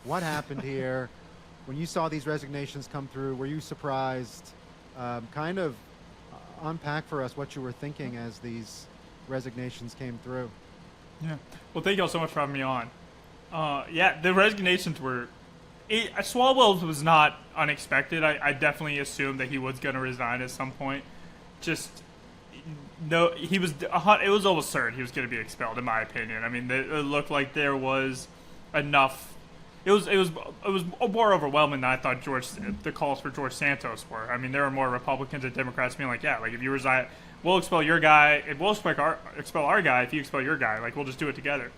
Like, what happened here? When you saw these resignations come through, were you surprised? Kind of unpack for us what you were thinking as these resignations came through. Yeah. Well, thank you all so much for having me on. Yeah, the resignations were... Swalwell's was not unexpected. I definitely assumed that he was going to resign at some point. Just... No, he was... It was almost certain he was going to be expelled, in my opinion. I mean, it looked like there was enough... It was more overwhelming than I thought the calls for George Santos were. I mean, there were more Republicans and Democrats being like, yeah, like, if you resign... We'll expel your guy. We'll expel our guy if you expel your guy. Like, we'll just do it together.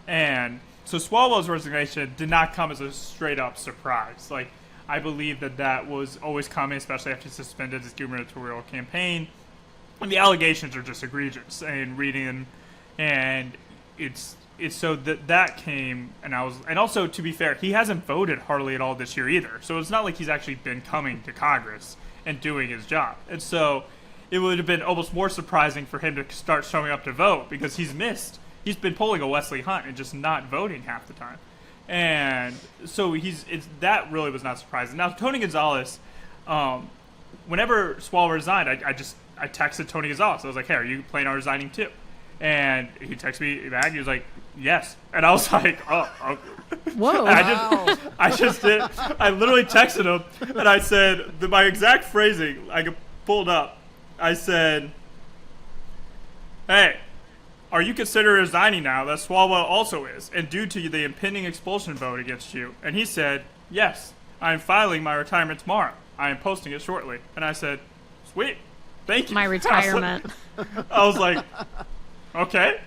And so Swalwell's resignation did not come as a straight-up surprise. Like, I believe that was always coming, especially after he suspended his gubernatorial campaign. And the allegations are just egregious. And reading them, and it's so that came, and also, to be fair, he hasn't voted hardly at all this year either. So it's not like he's actually been coming to Congress and doing his job. And so it would have been almost more surprising for him to start showing up to vote because he's missed. He's been pulling a Wesley Hunt and just not voting half the time. And so that really was not surprising. Now, Tony Gonzales, whenever Swalwell resigned, I texted Tony Gonzales. I was like, hey, are you planning on resigning too? And he texted me back. He was like, yes. And I was like, oh. Whoa. I literally texted him, and I said, my exact phrasing, I pulled up. I said, hey, are you considering resigning now that Swalwell also is, and due to the impending expulsion vote against you? And he said, yes, I am filing my retirement tomorrow. I am posting it shortly. And I said, sweet, thank you. My retirement. I was like, okay.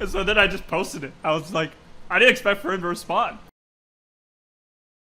And so then I just posted it. I was like, I didn't expect for him to respond.